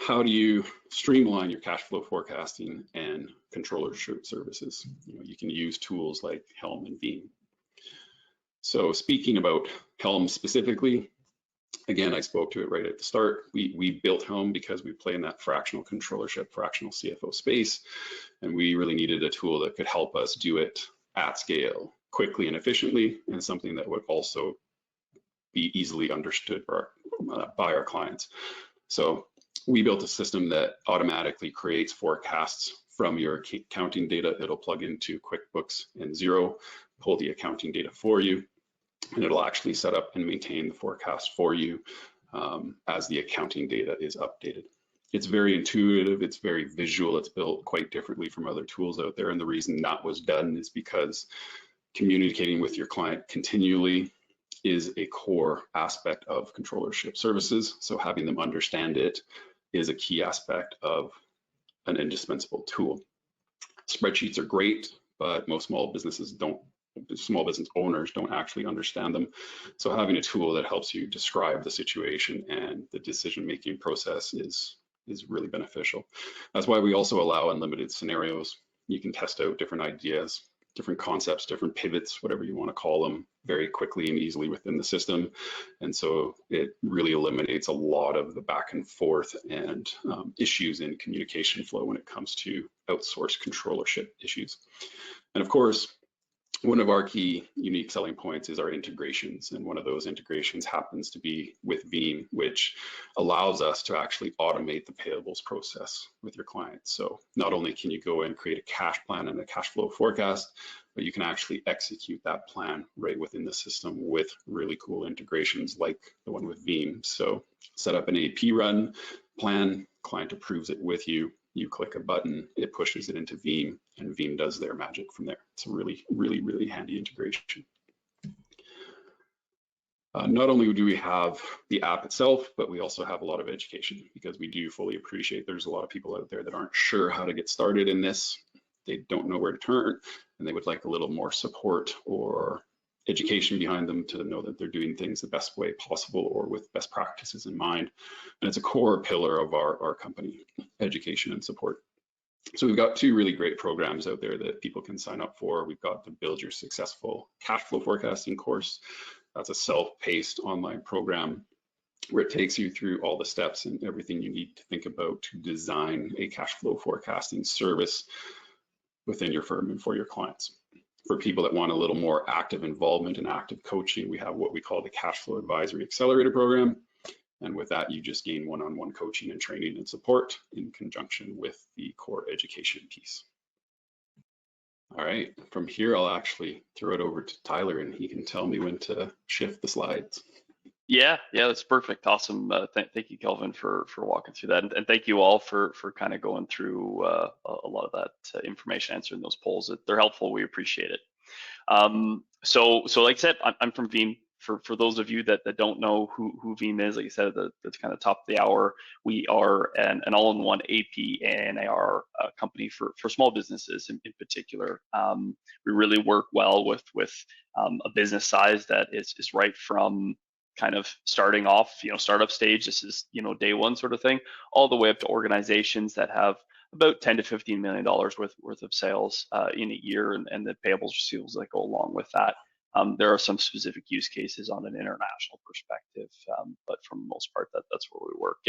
how do you streamline your cash flow forecasting and controllership services? You can use tools like Helm and Veem. So speaking about Helm specifically, again, I spoke to it right at the start. We built Helm because we play in that fractional controllership, fractional CFO space, and we really needed a tool that could help us do it at scale, quickly and efficiently, and something that would also be easily understood by our clients. So we built a system that automatically creates forecasts from your accounting data. It'll plug into QuickBooks and Xero, pull the accounting data for you, and it'll actually set up and maintain the forecast for you as the accounting data is updated. It's very intuitive, it's very visual, it's built quite differently from other tools out there. And the reason that was done is because communicating with your client continually is a core aspect of controllership services. So having them understand it is a key aspect of an indispensable tool. Spreadsheets are great, but most small business owners don't actually understand them. So having a tool that helps you describe the situation and the decision-making process is really beneficial. That's why we also allow unlimited scenarios. You can test out different ideas, different concepts, different pivots, whatever you want to call them, very quickly and easily within the system. And so it really eliminates a lot of the back and forth and issues in communication flow when it comes to outsourced controllership issues. And of course, one of our key unique selling points is our integrations. And one of those integrations happens to be with Veem, which allows us to actually automate the payables process with your clients. So not only can you go and create a cash plan and a cash flow forecast, but you can actually execute that plan right within the system with really cool integrations like the one with Veem. So set up an AP run plan, client approves it with you. You click a button, it pushes it into Veem, and Veem does their magic from there. It's a really, really, really handy integration. Not only do we have the app itself, but we also have a lot of education because we do fully appreciate there's a lot of people out there that aren't sure how to get started in this. They don't know where to turn, and they would like a little more support or education behind them to know that they're doing things the best way possible or with best practices in mind. And it's a core pillar of our company, education and support. So we've got two really great programs out there that people can sign up for. We've got the Build Your Successful Cash Flow Forecasting course. That's a self-paced online program where it takes you through all the steps and everything you need to think about to design a cash flow forecasting service within your firm and for your clients. For people that want a little more active involvement and active coaching, we have what we call the Cash Flow Advisory Accelerator Program. And with that, you just gain one-on-one coaching and training and support in conjunction with the core education piece. All right, from here, I'll actually throw it over to Tyler and he can tell me when to shift the slides. Yeah, that's perfect. Awesome. Thank you, Kelvin, for walking through that. And thank you all for kind of going through a lot of that information, answering those polls. They're helpful. We appreciate it. So like I said, I'm from Veem. For those of you that don't know who Veem is, like I said, that's kind of top of the hour. We are an all-in-one AP and AR company for small businesses in particular. We really work well with a business size that is right from kind of starting off, startup stage. This is, day one sort of thing, all the way up to organizations that have about $10 to $15 million worth of sales in a year, and the payables receivables that go along with that. There are some specific use cases on an international perspective, but for the most part, that's where we work.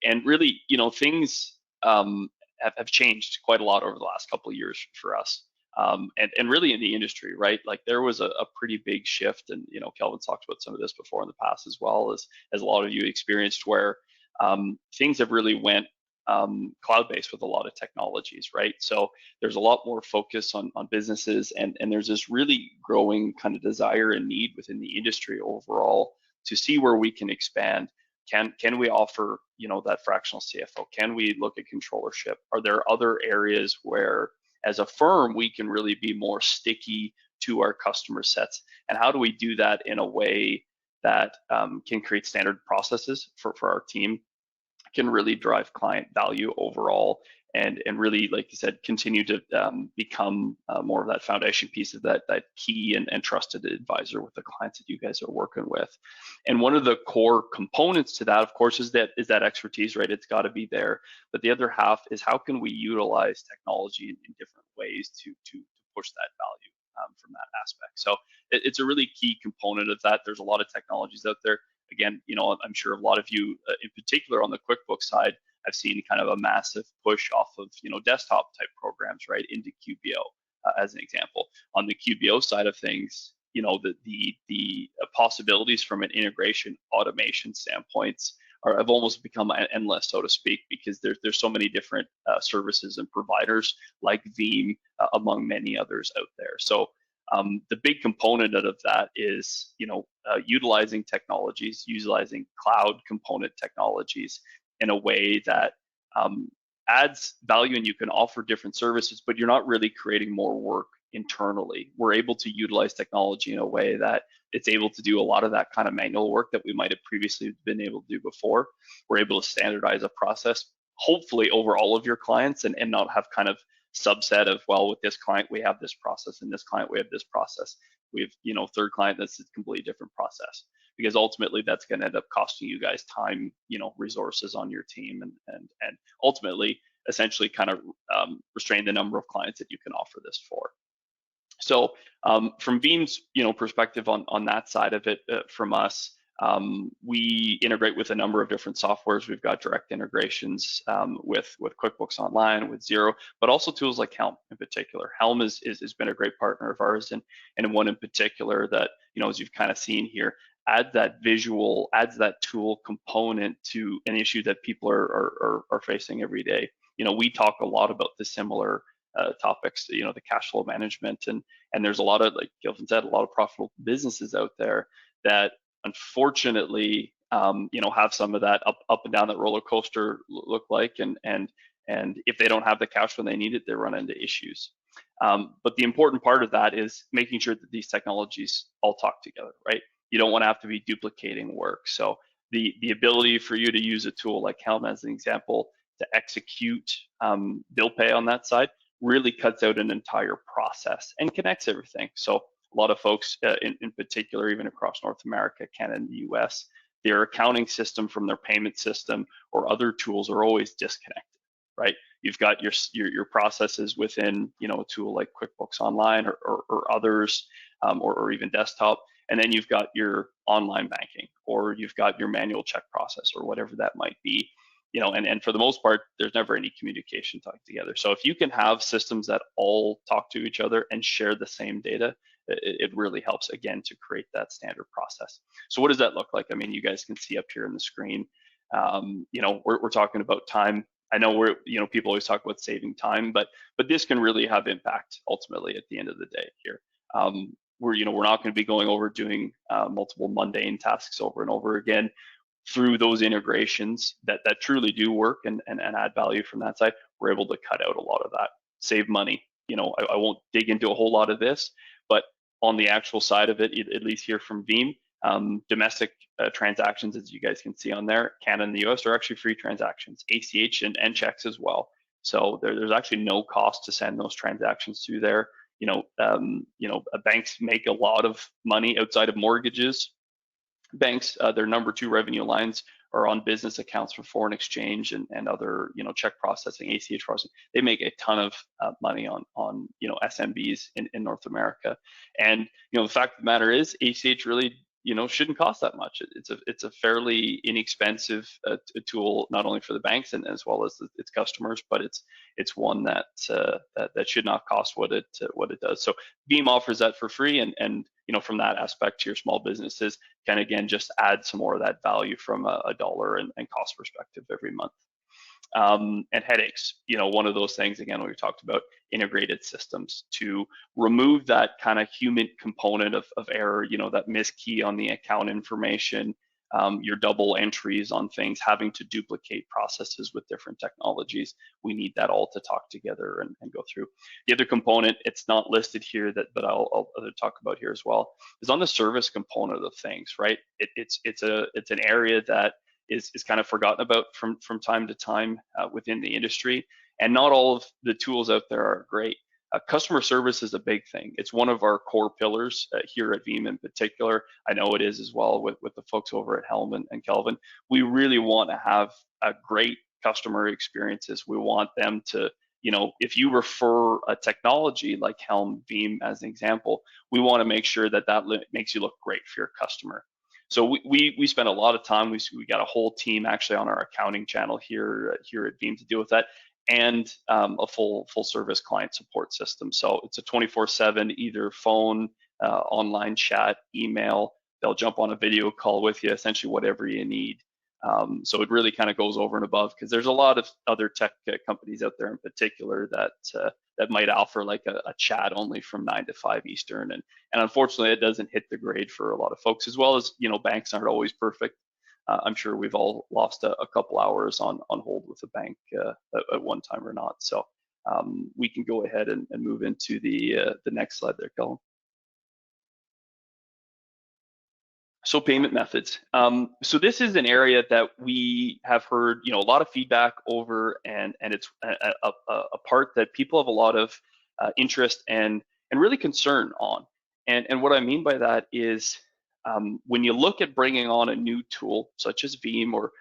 And really, things have changed quite a lot over the last couple of years for us. And really in the industry, right? Like there was a pretty big shift, and Kelvin talked about some of this before in the past as well, as a lot of you experienced, where things have really went cloud-based with a lot of technologies, right? So there's a lot more focus on businesses, and there's this really growing kind of desire and need within the industry overall to see where we can expand. Can we offer that fractional CFO? Can we look at controllership? Are there other areas where as a firm we can really be more sticky to our customer sets? And how do we do that in a way that can create standard processes for our team, can really drive client value overall, and really, like you said, continue to become more of that foundation piece of that key and trusted advisor with the clients that you guys are working with. And one of the core components to that, of course, is that expertise, right? It's got to be there. But the other half is how can we utilize technology in different ways to push that value from that aspect. So it's a really key component of that. There's a lot of technologies out there. Again, I'm sure a lot of you, in particular on the QuickBooks side, I've seen kind of a massive push off of desktop type programs, right, into QBO as an example. On the QBO side of things, the possibilities from an integration automation standpoints have almost become endless, so to speak, because there's so many different services and providers like Veem, among many others out there. So the big component of that is utilizing technologies, utilizing cloud component technologies in a way that adds value, and you can offer different services, but you're not really creating more work internally. We're able to utilize technology in a way that it's able to do a lot of that kind of manual work that we might have previously been able to do before. We're able to standardize a process, hopefully over all of your clients, and not have kind of subset of, well, with this client we have this process, and this client we have this process. We have third client that's a completely different process, because ultimately that's going to end up costing you guys time, resources on your team, and ultimately essentially kind of restrain the number of clients that you can offer this for. So from Veem's perspective on that side of it, from us, we integrate with a number of different softwares. We've got direct integrations with QuickBooks Online, with Xero, but also tools like Helm in particular. Helm has been a great partner of ours, and one in particular that, as you've kind of seen here, adds that tool component to an issue that people are facing every day. We talk a lot about the similar topics, the cash flow management, and there's a lot of, like Kelvin said, a lot of profitable businesses out there that unfortunately have some of that up and down that roller coaster look like, and if they don't have the cash when they need it, they run into issues. But the important part of that is making sure that these technologies all talk together, right? You don't want to have to be duplicating work. So the ability for you to use a tool like Helm as an example to execute bill pay on that side really cuts out an entire process and connects everything. So a lot of folks, in particular, even across North America, Canada, and the US, their accounting system from their payment system or other tools are always disconnected, right? You've got your processes within, a tool like QuickBooks Online or others, or even desktop, and then you've got your online banking, or you've got your manual check process, or whatever that might be. And for the most part, there's never any communication talk together. So if you can have systems that all talk to each other and share the same data, it really helps, again, to create that standard process. So what does that look like? I mean, you guys can see up here on the screen, we're talking about time. I know people always talk about saving time, but this can really have impact ultimately at the end of the day here. We're not going to be going over doing multiple mundane tasks over and over again. Through those integrations that truly do work and add value from that side, we're able to cut out a lot of that, save money. I won't dig into a whole lot of this, but on the actual side of it, at least here from Veem, domestic transactions, as you guys can see on there, Canada and the US are actually free transactions, ACH and checks as well. So there's actually no cost to send those transactions through there. Banks make a lot of money outside of mortgages. Banks, their number 2 revenue lines are on business accounts for foreign exchange and other, check processing, ACH processing. They make a ton of money on SMBs in North America. And, the fact of the matter is ACH really, shouldn't cost that much. It's a fairly inexpensive tool, not only for the banks and as well as its customers, but it's one that should not cost what it does. So Veem offers that for free, and from that aspect to your small businesses can again just add some more of that value from a dollar and cost perspective every month. And headaches, one of those things, again, we talked about integrated systems to remove that kind of human component of error, that miskey on the account information, your double entries on things, having to duplicate processes with different technologies. We need that all to talk together and go through. The other component, it's not listed here, but I'll talk about here as well, is on the service component of things, right? It's an area that is kind of forgotten about from time to time within the industry. And not all of the tools out there are great. Customer service is a big thing. It's one of our core pillars here at Veem in particular. I know it is as well with the folks over at Helm and Kelvin. We really want to have a great customer experiences. We want them to, if you refer a technology like Helm, Veem as an example, we want to make sure that makes you look great for your customer. So we spend a lot of time. We got a whole team actually on our accounting channel here at Veem to deal with that, and a full service client support system. So it's a 24/7 either phone, online chat, email. They'll jump on a video call with you, essentially whatever you need. So it really kind of goes over and above, because there's a lot of other tech companies out there in particular that might offer like a chat only from 9 to 5 Eastern, and unfortunately it doesn't hit the grade for a lot of folks, as well as banks aren't always perfect. I'm sure we've all lost a couple hours on hold with a bank at one time or not. So we can go ahead and move into the next slide there, Kelvin. So payment methods. So this is an area that we have heard, a lot of feedback over, and it's a part that people have a lot of interest and really concern on. And what I mean by that is, when you look at bringing on a new tool such as Veem or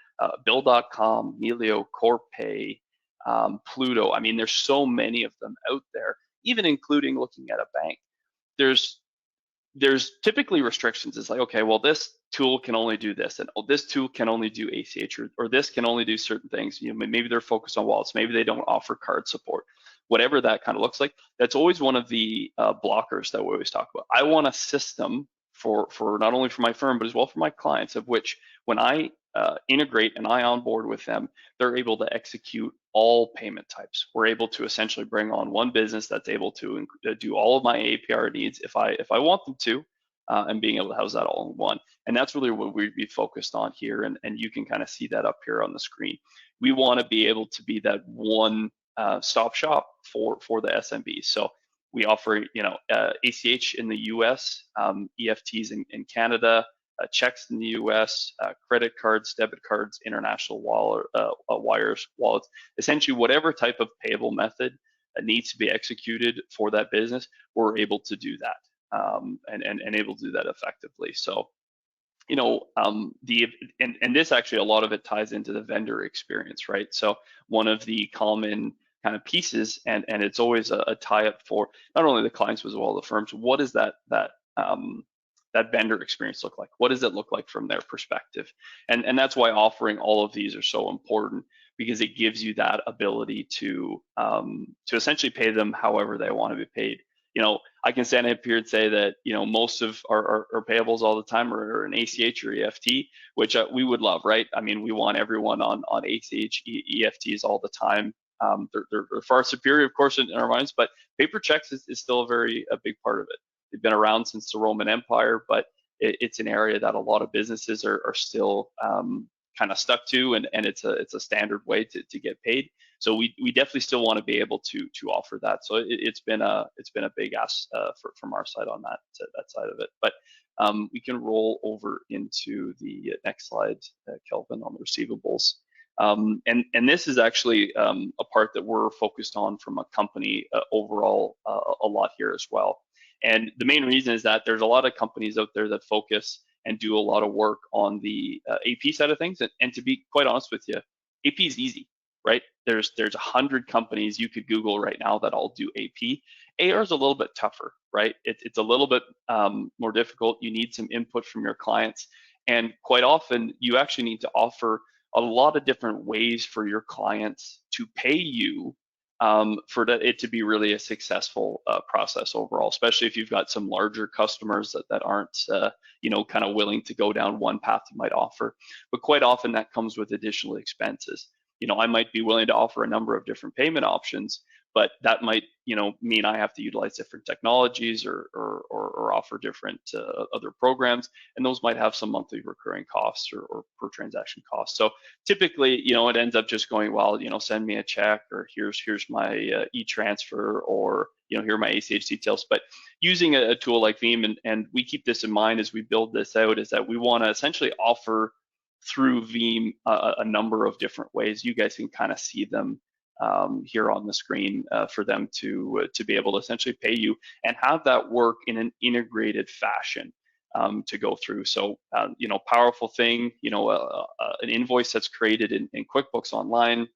Bill.com, Melio, Corpay, Pluto, I mean, there's so many of them out there, even including looking at a bank. There's typically restrictions. It's like, okay, well, this tool can only do this, and this tool can only do ACH, or this can only do certain things. Maybe they're focused on wallets, maybe they don't offer card support. Whatever that kind of looks like, that's always one of the blockers that we always talk about. I want a system for not only for my firm, but as well for my clients, of which when I integrate and I onboard with them, they're able to execute all payment types. We're able to essentially bring on one business that's able to do all of my APR needs if I want them to, and being able to house that all in one. And that's really what we'd be focused on here, and you can kind of see that up here on the screen. We want to be able to be that one stop shop for the SMBs. So we offer, ACH in the US, EFTs in Canada, checks in the US, credit cards, debit cards, international wires, wallets, essentially whatever type of payable method that needs to be executed for that business, we're able to do that, and able to do that effectively. So, and this actually, a lot of it ties into the vendor experience, right? So one of the common kind of pieces, and it's always a tie-up for not only the clients, but as well the firms. What does that vendor experience look like? What does it look like from their perspective? And that's why offering all of these are so important, because it gives you that ability to essentially pay them however they want to be paid. I can stand up here and say that most of our payables all the time are an ACH or EFT, which we would love, right? I mean, we want everyone on ACH, EFTs all the time. They're far superior, of course, in our minds, but paper checks is still a big part of it. They've been around since the Roman Empire, but it's an area that a lot of businesses are still kind of stuck to, and it's a standard way to get paid. So we definitely still want to be able to offer that. So it's been a big ask from our side on that side of it. But we can roll over into the next slide, Kelvin, on the receivables. And this is actually a part that we're focused on from a company overall a lot here as well. And the main reason is that there's a lot of companies out there that focus and do a lot of work on the AP side of things. And to be quite honest with you, AP is easy, right? There's 100 companies you could Google right now that all do AP. AR is a little bit tougher, right? It's a little bit more difficult. You need some input from your clients. And quite often, you actually need to offer a lot of different ways for your clients to pay you for it to be really a successful process overall, especially if you've got some larger customers that aren't, kind of willing to go down one path you might offer. But quite often that comes with additional expenses. I might be willing to offer a number of different payment options, but that might, mean I have to utilize different technologies or offer different other programs, and those might have some monthly recurring costs or per transaction costs. So typically, it ends up just going, well, send me a check, or here's my e-transfer, or here are my ACH details. But using a tool like Veem, and we keep this in mind as we build this out, is that we want to essentially offer through Veem a number of different ways. You guys can kind of see them here on the screen for them to be able to essentially pay you and have that work in an integrated fashion to go through. So, powerful thing, an invoice that's created in QuickBooks Online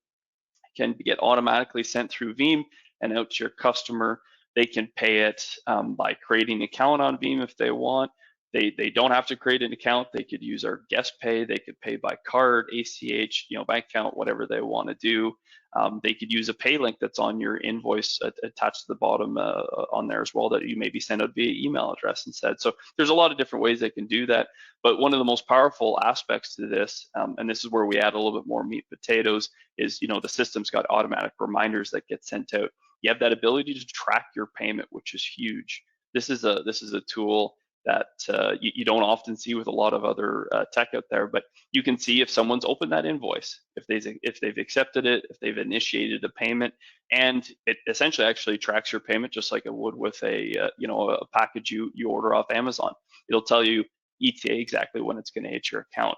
can get automatically sent through Veem and out to your customer. They can pay it by creating an account on Veem if they want. They don't have to create an account. They could use our guest pay. They could pay by card, ACH, bank account, whatever they want to do. They could use a pay link that's on your invoice attached to the bottom on there as well that you maybe send out via email address instead. So there's a lot of different ways they can do that. But one of the most powerful aspects to this, and this is where we add a little bit more meat and potatoes, is the system's got automatic reminders that get sent out. You have that ability to track your payment, which is huge. This is a tool that you don't often see with a lot of other tech out there, but you can see if someone's opened that invoice, if they've accepted it, if they've initiated a payment, and it essentially actually tracks your payment just like it would with a package you order off Amazon. It'll tell you ETA exactly when it's going to hit your account.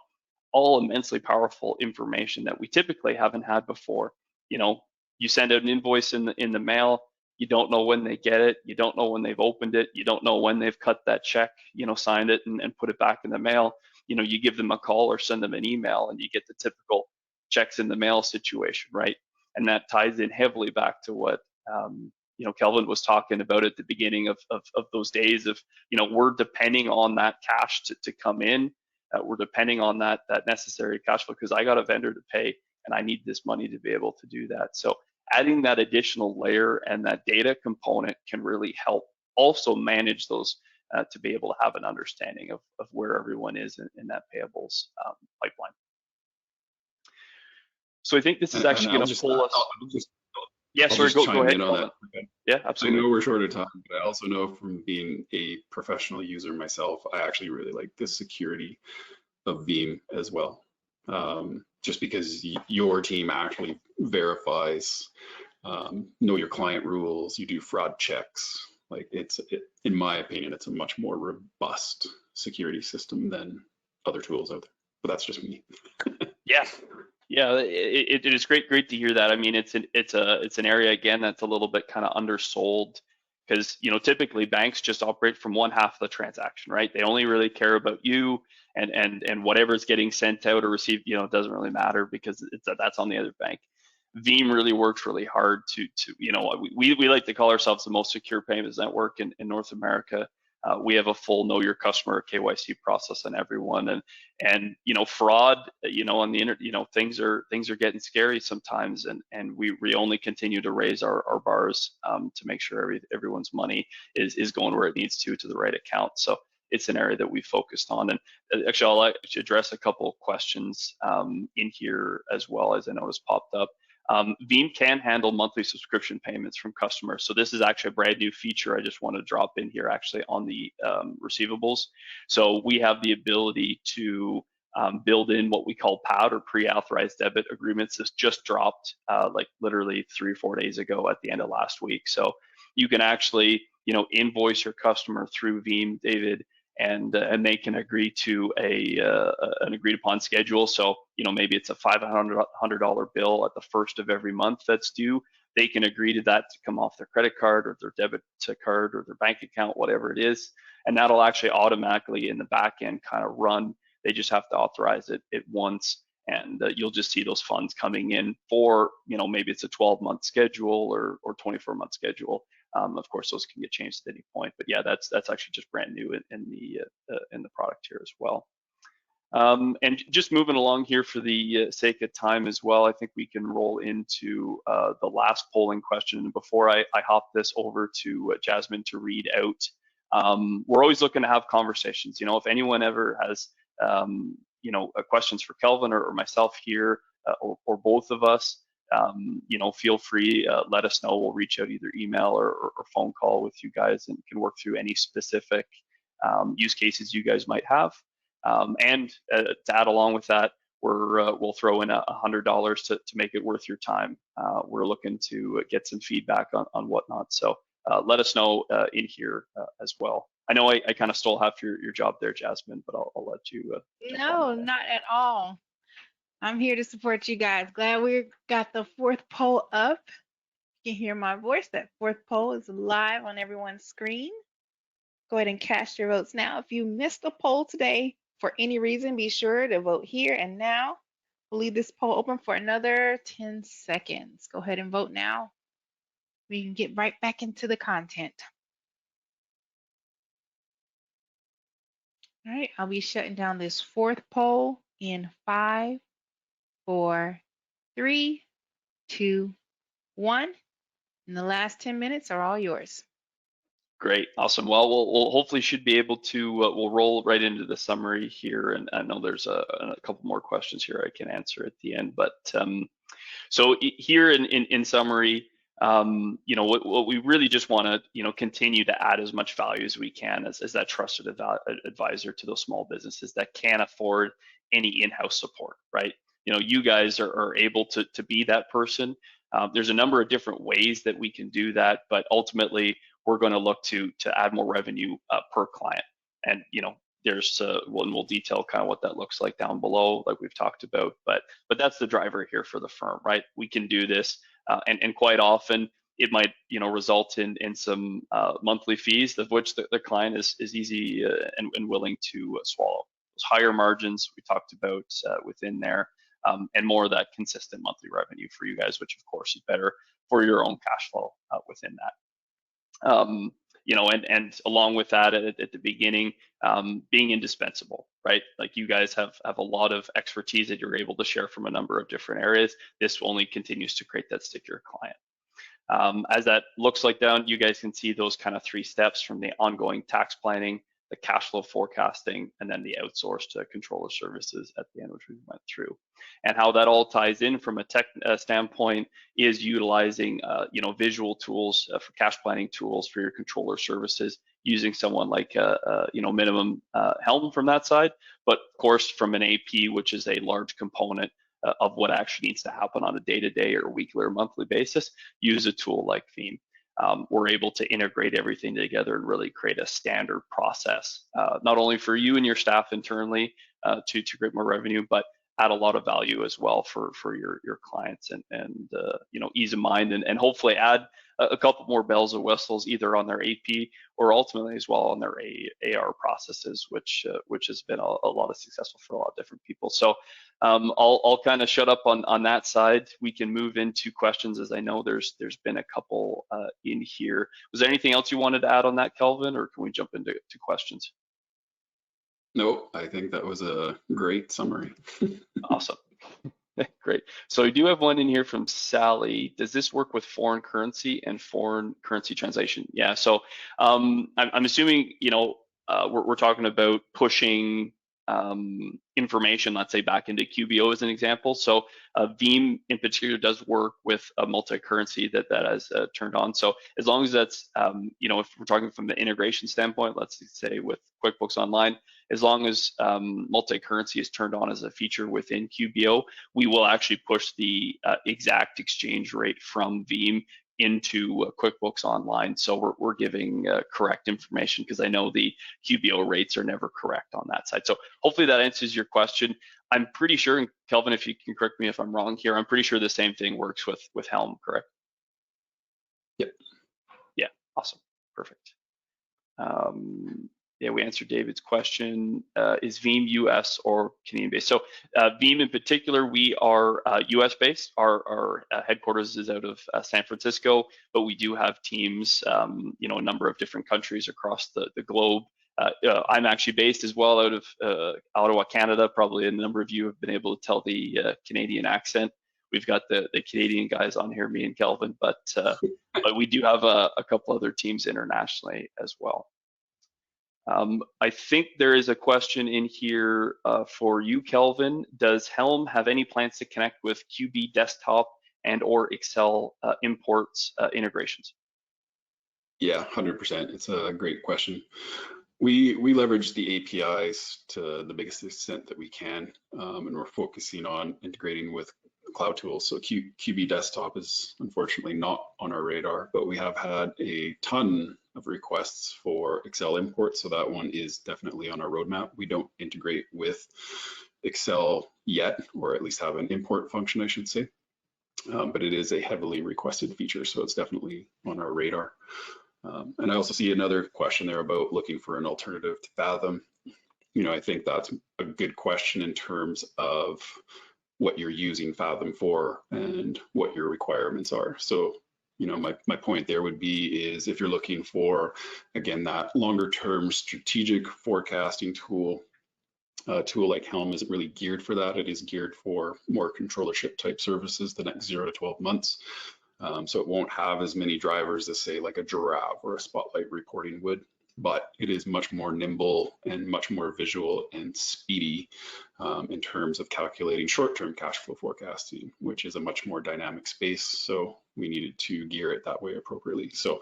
All immensely powerful information that we typically haven't had before. You send out an invoice in the mail. You don't know when they get it. You don't know when they've opened it. You don't know when they've cut that check, signed it and put it back in the mail. You give them a call or send them an email and you get the typical checks in the mail situation, right? And that ties in heavily back to what, Kelvin was talking about at the beginning of those days of, we're depending on that cash to come in. We're depending on that necessary cash flow because I got a vendor to pay and I need this money to be able to do that. So adding that additional layer and that data component can really help also manage those to be able to have an understanding of where everyone is in that payables pipeline. So I think this is actually going to pull us. Yeah, sorry, go ahead, Kelvin. Yeah, absolutely. I know we're short of time, but I also know from being a professional user myself, I actually really like the security of Veem as well. Just because your team actually verifies, know your client rules, you do fraud checks. Like in my opinion, it's a much more robust security system than other tools out there. But that's just me. Yeah, it is great to hear that. I mean, it's an area again that's a little bit kind of undersold because typically banks just operate from one half of the transaction, right? They only really care about you and whatever's getting sent out or received, it doesn't really matter because that's on the other bank. Veem really works really hard to we like to call ourselves the most secure payments network in North America. We have a full know your customer KYC process on everyone, and fraud, on the internet, things are getting scary sometimes, and we only continue to raise our bars to make sure everyone's money is going where it needs to the right account. So it's an area that we focused on, and actually I'll address a couple of questions in here as well as I noticed popped up. Veem can handle monthly subscription payments from customers. So this is actually a brand new feature I just want to drop in here actually on the receivables. So we have the ability to build in what we call PAD or pre-authorized debit agreements. This just dropped like literally 3 or 4 days ago at the end of last week. So you can actually, invoice your customer through Veem, David, and they can agree to an agreed upon schedule. So maybe it's a $500 bill at the first of every month that's due. They can agree to that to come off their credit card or their debit card or their bank account, whatever it is, and that'll actually automatically in the back end kind of run. They just have to authorize it once, and you'll just see those funds coming in for maybe it's a 12-month schedule or 24-month schedule. Of course, those can get changed at any point, but yeah, that's actually just brand new in the product here as well. And just moving along here for the sake of time as well, I think we can roll into the last polling question. And before I hop this over to Jasmine to read out, we're always looking to have conversations. If anyone ever has questions for Kelvin or myself here or both of us, feel free, let us know. We'll reach out either email or phone call with you guys and can work through any specific use cases you guys might have. And to add along with that, we'll throw in $100 to make it worth your time. We're looking to get some feedback on whatnot. So let us know in here as well. I know I kind of stole half your job there, Jasmine, but I'll let you. No, not at all. I'm here to support you guys. Glad we got the fourth poll up. You can hear my voice. That fourth poll is live on everyone's screen. Go ahead and cast your votes now. If you missed the poll today for any reason, be sure to vote here and now. We'll leave this poll open for another 10 seconds. Go ahead and vote now. We can get right back into the content. All right, I'll be shutting down this fourth poll in 5, 4, 3, 2, 1. And the last 10 minutes are all yours. Great, awesome. Well, we'll hopefully should be able to, we'll roll right into the summary here. And I know there's a couple more questions here I can answer at the end. But so here in summary, you know, what we really just want to, you know, continue to add as much value as we can as that trusted advisor to those small businesses that can't afford any in-house support, right? You know, you guys are able to be that person. There's a number of different ways that we can do that, but ultimately we're going to look to add more revenue per client. And, you know, there's we'll detail kind of what that looks like down below, like we've talked about, but that's the driver here for the firm, right? We can do this, and quite often it might, you know, result in some monthly fees, of which the client is easy and willing to swallow. Those higher margins we talked about within there, and more of that consistent monthly revenue for you guys, which of course is better for your own cash flow within that. You know, and along with that at the beginning, being indispensable, right? Like you guys have a lot of expertise that you're able to share from a number of different areas. This only continues to create that stickier client. As that looks like down, you guys can see those kind of 3 steps from the ongoing tax planning, the cash flow forecasting, and then the outsourced controller services at the end, which we went through. And how that all ties in from a tech standpoint is utilizing, you know, visual tools for cash planning tools for your controller services, using someone like, you know, minimum Helm from that side, but of course from an AP, which is a large component of what actually needs to happen on a day-to-day or weekly or monthly basis, use a tool like Veem. We're able to integrate everything together and really create a standard process, not only for you and your staff internally to create more revenue, but add a lot of value as well for your clients and you know, ease of mind, and hopefully add a couple more bells and whistles either on their AP or ultimately as well on their AR processes, which has been a lot of successful for a lot of different people. So I'll kind of shut up on that side. We can move into questions, as I know there's been a couple in here. Was there anything else you wanted to add on that, Kelvin, or can we jump into questions? No, I think that was a great summary. Awesome. Great. So we do have one in here from Sally. Does this work with foreign currency and foreign currency translation? Yeah. So I'm assuming, you know, we're talking about pushing information, let's say, back into QBO as an example. So Veem in particular does work with a multi-currency that has turned on. So as long as that's, you know, if we're talking from the integration standpoint, let's say with QuickBooks Online, as long as multi-currency is turned on as a feature within QBO, we will actually push the exact exchange rate from Veem into QuickBooks Online. So we're giving correct information, because I know the QBO rates are never correct on that side. So hopefully that answers your question. I'm pretty sure, and Kelvin, if you can correct me if I'm wrong here, I'm pretty sure the same thing works with Helm, correct? Yep. Yeah, awesome, perfect. Yeah, we answered David's question. Is Veem US or Canadian based? So Veem in particular, we are US based. Our headquarters is out of San Francisco, but we do have teams, you know, a number of different countries across the globe. I'm actually based as well out of Ottawa, Canada. Probably a number of you have been able to tell the Canadian accent. We've got the Canadian guys on here, me and Kelvin, but we do have a couple other teams internationally as well. I think there is a question in here for you, Kelvin. Does Helm have any plans to connect with QB desktop and or Excel imports integrations? Yeah, 100%. It's a great question. We leverage the APIs to the biggest extent that we can, and we're focusing on integrating with cloud tools. So QB desktop is unfortunately not on our radar, but we have had a ton of requests for Excel imports, so that one is definitely on our roadmap. We don't integrate with Excel yet, or at least have an import function, I should say. But it is a heavily requested feature, so it's definitely on our radar. And I also see another question there about looking for an alternative to Fathom. I think that's a good question in terms of what you're using Fathom for and what your requirements are. So, my point there would be is if you're looking for, again, that longer term strategic forecasting tool, a tool like Helm isn't really geared for that. It is geared for more controllership type services the next 0 to 12 months. So it won't have as many drivers as, say, like a Giraffe or a Spotlight reporting would, but it is much more nimble and much more visual and speedy in terms of calculating short-term cash flow forecasting, which is a much more dynamic space. So we needed to gear it that way appropriately. So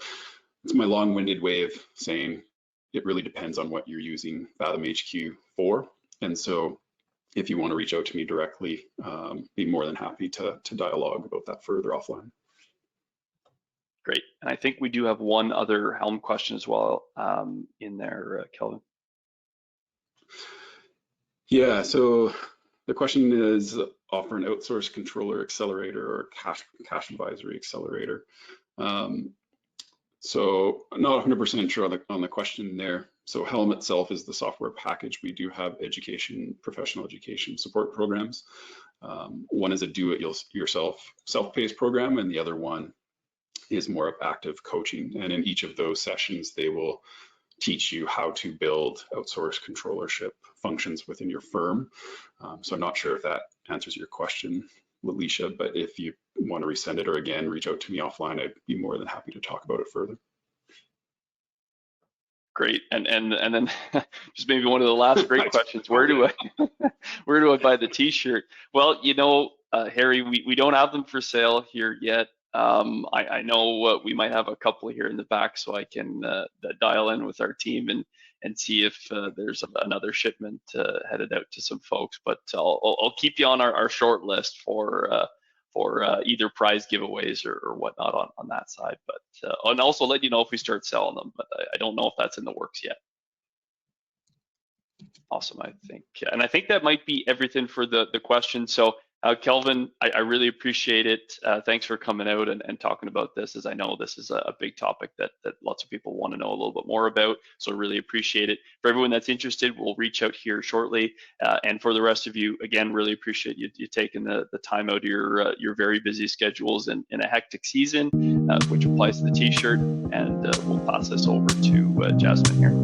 it's my long-winded way of saying it really depends on what you're using Fathom HQ for. And so if you want to reach out to me directly, be more than happy to dialogue about that further offline. Great. And I think we do have one other Helm question as well in there, Kelvin. Yeah, so the question is offer an outsourced controller accelerator or cash advisory accelerator. So I'm not 100% sure on the question there. So Helm itself is the software package. We do have professional education support programs. One is a do-it-yourself self-paced program, and the other one is more of active coaching. And in each of those sessions, they will teach you how to build outsourced controllership functions within your firm. So I'm not sure if that answers your question, Alicia, but if you want to resend it or again, reach out to me offline, I'd be more than happy to talk about it further. Great, and then just maybe one of the last great questions: where do I buy the T-shirt? Well, Harry, we don't have them for sale here yet. I know we might have a couple here in the back, so I can dial in with our team and see if there's another shipment headed out to some folks. But I'll keep you on our short list for either prize giveaways or whatnot on that side. But and also let you know if we start selling them. But I don't know if that's in the works yet. Awesome, I think that might be everything for the questions. So Kelvin, I really appreciate it. Thanks for coming out and talking about this, as I know this is a big topic that lots of people want to know a little bit more about. So I really appreciate it. For everyone that's interested, we'll reach out here shortly. And for the rest of you, again, really appreciate you taking the time out of your very busy schedules in a hectic season, which applies to the T-shirt. And we'll pass this over to Jasmine here.